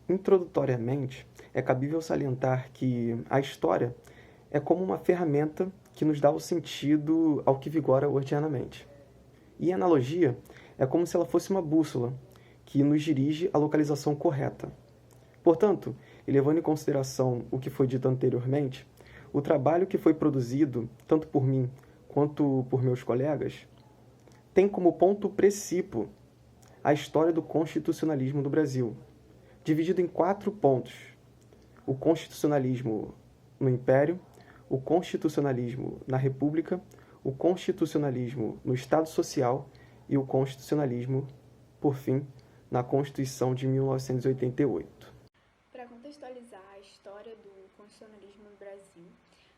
Introdutoriamente, é cabível salientar que a história é como uma ferramenta que nos dá o sentido ao que vigora ordianamente. E a analogia é como se ela fosse uma bússola que nos dirige à localização correta. Portanto, e levando em consideração o que foi dito anteriormente, o trabalho que foi produzido, tanto por mim quanto por meus colegas, tem como ponto precípio a história do constitucionalismo do Brasil, dividido em 4 pontos: o constitucionalismo no Império, o constitucionalismo na República, o constitucionalismo no Estado Social e o constitucionalismo, por fim, na Constituição de 1988. Para contextualizar a história do constitucionalismo no Brasil,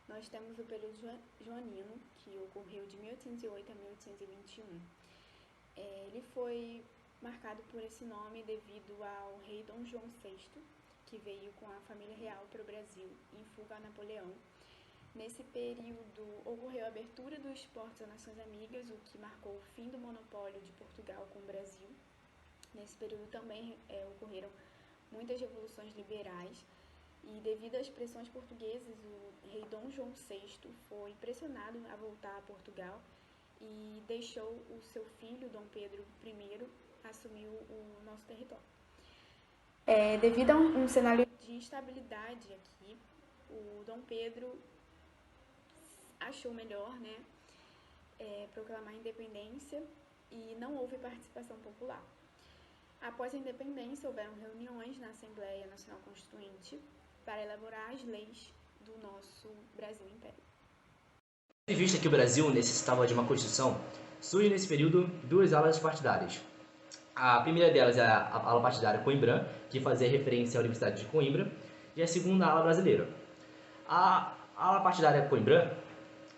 nós temos o período joanino, que ocorreu de 1808 a 1821. Ele foi marcado por esse nome devido ao rei Dom João VI, que veio com a família real para o Brasil em fuga a Napoleão. Nesse período ocorreu a abertura dos portos a nações amigas, o que marcou o fim do monopólio de Portugal com o Brasil. Nesse período também ocorreram muitas revoluções liberais e, devido às pressões portuguesas, o rei Dom João VI foi pressionado a voltar a Portugal e deixou o seu filho, Dom Pedro I, assumir o nosso território. Devido a um cenário de instabilidade aqui, o Dom Pedro achou melhor, proclamar a independência e não houve participação popular. Após a independência, houveram reuniões na Assembleia Nacional Constituinte para elaborar as leis do nosso Brasil Império. Tendo em vista que o Brasil necessitava de uma Constituição, surgem nesse período duas alas partidárias. A primeira delas é a ala partidária Coimbra, que fazia referência à Universidade de Coimbra, e a segunda, a ala brasileira. A ala partidária Coimbra,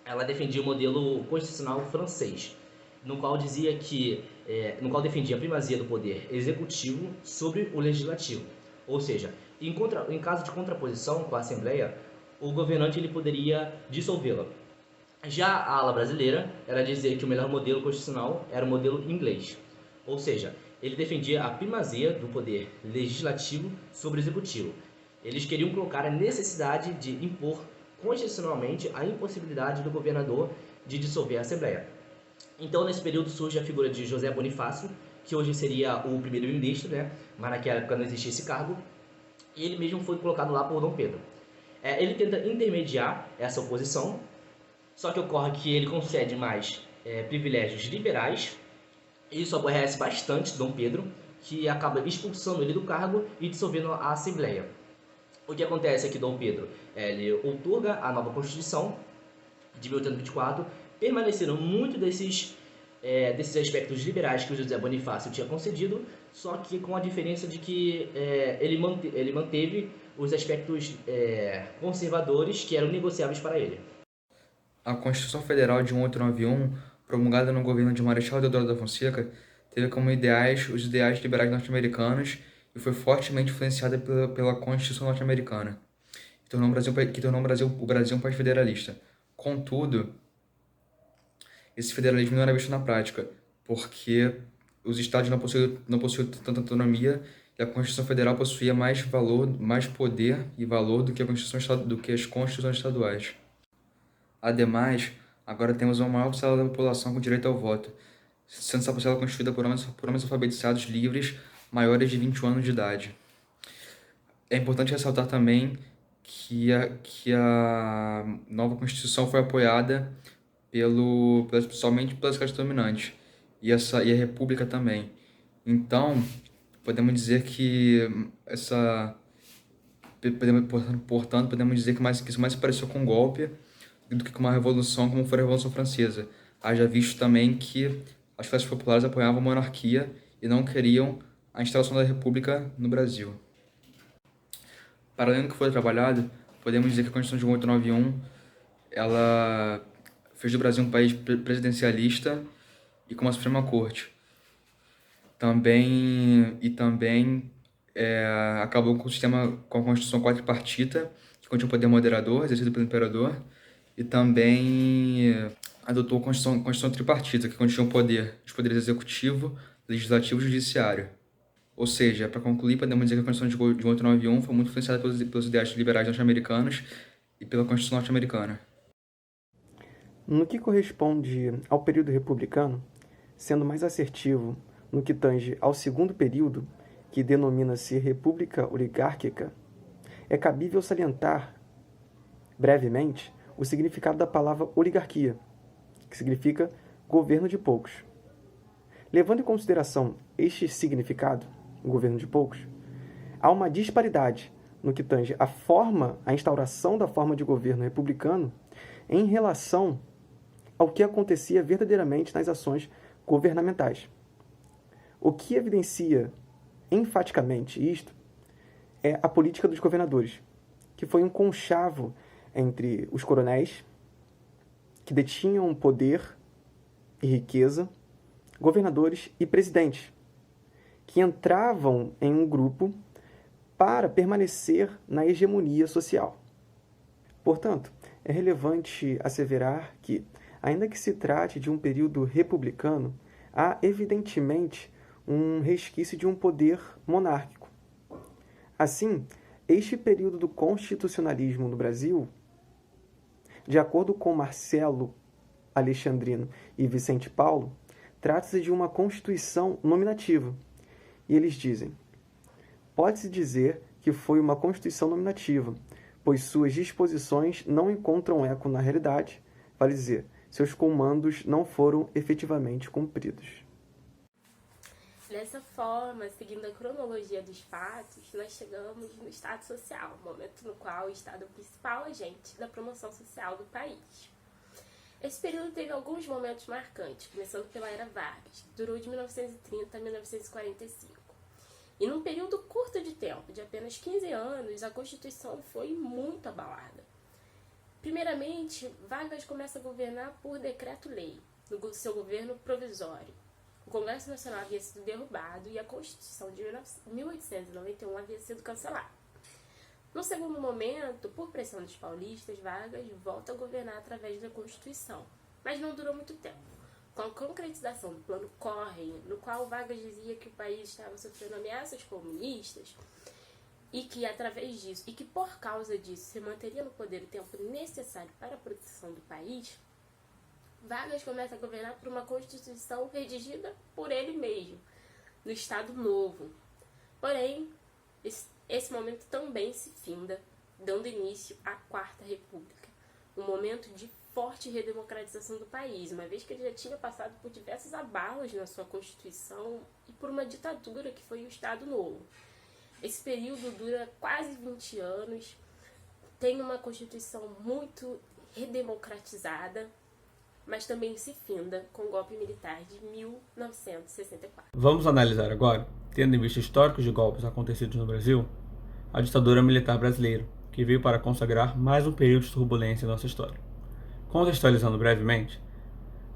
ela defendia o modelo constitucional francês, no qual defendia a primazia do poder executivo sobre o legislativo. Ou seja, em caso de contraposição com a Assembleia, o governante ele poderia dissolvê-la. Já a ala brasileira, ela dizia que o melhor modelo constitucional era o modelo inglês. Ou seja, ele defendia a primazia do poder legislativo sobre o executivo. Eles queriam colocar a necessidade de impor constitucionalmente a impossibilidade do governador de dissolver a Assembleia. Então, nesse período surge a figura de José Bonifácio, que hoje seria o primeiro-ministro, mas naquela época não existia esse cargo, e ele mesmo foi colocado lá por Dom Pedro. Ele tenta intermediar essa oposição, só que ocorre que ele concede mais privilégios liberais. Isso aborrece bastante Dom Pedro, que acaba expulsando ele do cargo e dissolvendo a Assembleia. O que acontece é que Dom Pedro ele outorga a nova Constituição de 1824, permaneceram muito desses aspectos liberais que o José Bonifácio tinha concedido, só que com a diferença de que ele manteve os aspectos conservadores que eram negociáveis para ele. A Constituição Federal de 1891, promulgada no governo de Marechal Deodoro da Fonseca, teve como ideais os ideais liberais norte-americanos e foi fortemente influenciada pela Constituição norte-americana, que tornou o Brasil um país federalista. Contudo, esse federalismo não era visto na prática, porque os estados não possuíam tanta autonomia e a Constituição Federal possuía mais poder e valor do que as constituições estaduais. Ademais, agora temos uma maior parcela da população com direito ao voto, sendo essa parcela constituída por homens alfabetizados livres maiores de 21 anos de idade. É importante ressaltar também que a nova Constituição foi apoiada somente pelas classes dominantes, e a República também. Então, podemos dizer que podemos dizer que isso mais se pareceu com um golpe do que com uma revolução, como foi a Revolução Francesa. Haja visto também que as classes populares apoiavam a monarquia e não queriam a instalação da República no Brasil. Para além do que foi trabalhado, podemos dizer que a Constituição de 1891 ela fez do Brasil um país presidencialista e com uma Suprema Corte. Também acabou com com a Constituição quadripartita, que continha o poder moderador, exercido pelo imperador, e também adotou a Constituição tripartita, que continha os poderes executivo, legislativo e judiciário. Ou seja, para concluir, podemos dizer que a Constituição de 1891 foi muito influenciada pelos ideais liberais norte-americanos e pela Constituição norte-americana. No que corresponde ao período republicano, sendo mais assertivo no que tange ao segundo período, que denomina-se República Oligárquica, é cabível salientar, brevemente, o significado da palavra oligarquia, que significa governo de poucos. Levando em consideração este significado, governo de poucos, há uma disparidade no que tange a instauração da forma de governo republicano em relação ao que acontecia verdadeiramente nas ações governamentais. O que evidencia enfaticamente isto é a política dos governadores, que foi um conchavo entre os coronéis, que detinham poder e riqueza, governadores e presidentes, que entravam em um grupo para permanecer na hegemonia social. Portanto, é relevante asseverar que, ainda que se trate de um período republicano, há evidentemente um resquício de um poder monárquico. Assim, este período do constitucionalismo no Brasil, de acordo com Marcelo Alexandrino e Vicente Paulo, trata-se de uma constituição nominativa. E eles dizem: pode-se dizer que foi uma constituição nominativa, pois suas disposições não encontram eco na realidade, vale dizer, seus comandos não foram efetivamente cumpridos. Dessa forma, seguindo a cronologia dos fatos, nós chegamos no Estado Social, momento no qual o Estado é o principal agente da promoção social do país. Esse período teve alguns momentos marcantes, começando pela Era Vargas, que durou de 1930 a 1945. E num período curto de tempo, de apenas 15 anos, a Constituição foi muito abalada. Primeiramente, Vargas começa a governar por decreto-lei, no seu governo provisório. O Congresso Nacional havia sido derrubado e a Constituição de 1891 havia sido cancelada. No segundo momento, por pressão dos paulistas, Vargas volta a governar através da Constituição, mas não durou muito tempo. Com a concretização do Plano Corre, no qual Vargas dizia que o país estava sofrendo ameaças comunistas e que, através disso, e que por causa disso se manteria no poder o tempo necessário para a proteção do país, Vargas começa a governar por uma Constituição redigida por ele mesmo, no Estado Novo. Porém, esse momento também se finda, dando início à Quarta República, um momento de forte redemocratização do país, uma vez que ele já tinha passado por diversos abalos na sua Constituição e por uma ditadura que foi o Estado Novo. Esse período dura quase 20 anos, tem uma Constituição muito redemocratizada, mas também se finda com o golpe militar de 1964. Vamos analisar agora, tendo em vista históricos de golpes acontecidos no Brasil, a ditadura militar brasileira, que veio para consagrar mais um período de turbulência em nossa história. Contextualizando brevemente,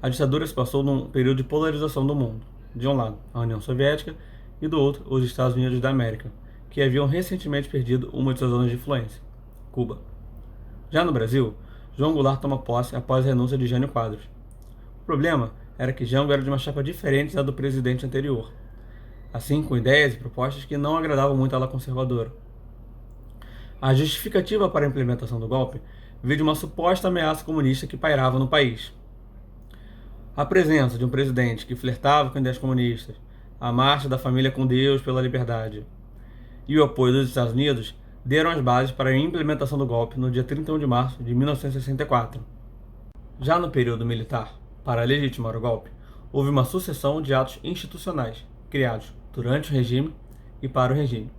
a ditadura se passou num período de polarização do mundo. De um lado, a União Soviética, e do outro, os Estados Unidos da América, que haviam recentemente perdido uma de suas zonas de influência, Cuba. Já no Brasil, João Goulart toma posse após a renúncia de Jânio Quadros. O problema era que Jango era de uma chapa diferente da do presidente anterior, assim com ideias e propostas que não agradavam muito à ala conservadora. A justificativa para a implementação do golpe veio de uma suposta ameaça comunista que pairava no país. A presença de um presidente que flertava com ideias comunistas, a marcha da família com Deus pela liberdade e o apoio dos Estados Unidos deram as bases para a implementação do golpe no dia 31 de março de 1964. Já no período militar, para legitimar o golpe, houve uma sucessão de atos institucionais criados durante o regime e para o regime.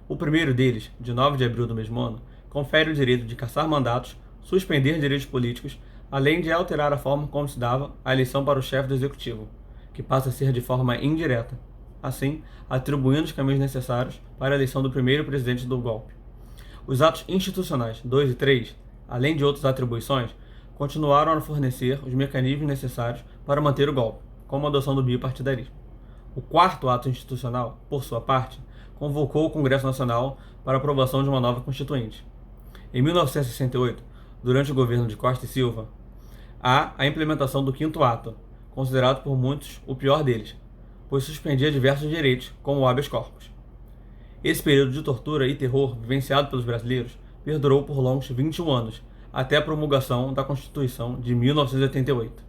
O primeiro deles, de 9 de abril do mesmo ano, confere o direito de cassar mandatos, suspender direitos políticos, além de alterar a forma como se dava a eleição para o chefe do executivo, que passa a ser de forma indireta, assim atribuindo os caminhos necessários para a eleição do primeiro presidente do golpe. Os atos institucionais 2 e 3, além de outras atribuições, continuaram a fornecer os mecanismos necessários para manter o golpe, como a adoção do bipartidarismo. O quarto ato institucional, por sua parte, convocou o Congresso Nacional para a aprovação de uma nova Constituinte. Em 1968, durante o governo de Costa e Silva, há a implementação do quinto ato, considerado por muitos o pior deles, pois suspendia diversos direitos, como o habeas corpus. Esse período de tortura e terror vivenciado pelos brasileiros perdurou por longos 21 anos, até a promulgação da Constituição de 1988.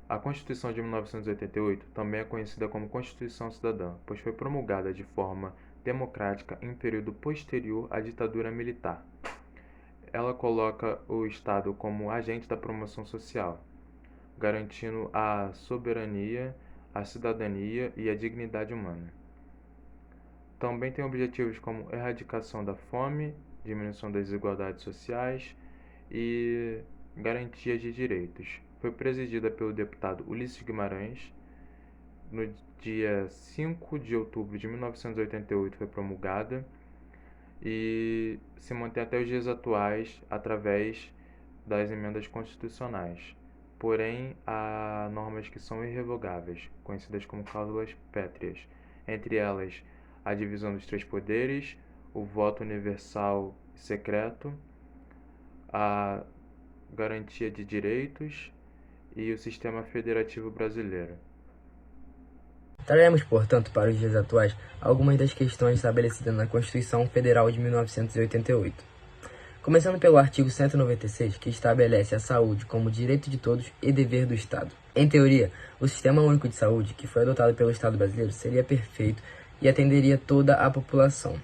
A Constituição de 1988 também é conhecida como Constituição Cidadã, pois foi promulgada de forma democrática em período posterior à ditadura militar. Ela coloca o Estado como agente da promoção social, garantindo a soberania, a cidadania e a dignidade humana. Também tem objetivos como erradicação da fome, diminuição das desigualdades sociais e garantia de direitos. Foi presidida pelo deputado Ulisses Guimarães. No dia 5 de outubro de 1988 foi promulgada e se mantém até os dias atuais através das emendas constitucionais. Porém, há normas que são irrevogáveis, conhecidas como cláusulas pétreas. Entre elas, a divisão dos 3 poderes, o voto universal e secreto, a garantia de direitos e o sistema federativo brasileiro. Traremos, portanto, para os dias atuais, algumas das questões estabelecidas na Constituição Federal de 1988. Começando pelo artigo 196, que estabelece a saúde como direito de todos e dever do Estado. Em teoria, o Sistema Único de Saúde, que foi adotado pelo Estado brasileiro, seria perfeito e atenderia toda a população.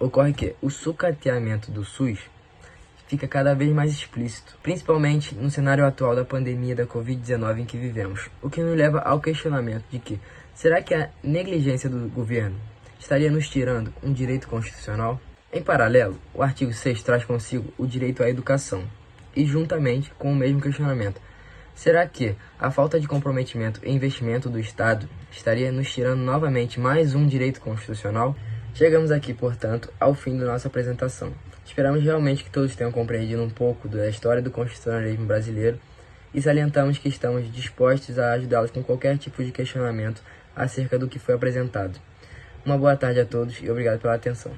Ocorre que o sucateamento do SUS fica cada vez mais explícito, principalmente no cenário atual da pandemia da Covid-19 em que vivemos, o que nos leva ao questionamento de que, será que a negligência do governo estaria nos tirando um direito constitucional? Em paralelo, o artigo 6 traz consigo o direito à educação, e juntamente com o mesmo questionamento, será que a falta de comprometimento e investimento do Estado estaria nos tirando novamente mais um direito constitucional? Chegamos aqui, portanto, ao fim da nossa apresentação. Esperamos realmente que todos tenham compreendido um pouco da história do constitucionalismo brasileiro e salientamos que estamos dispostos a ajudá-los com qualquer tipo de questionamento acerca do que foi apresentado. Uma boa tarde a todos e obrigado pela atenção.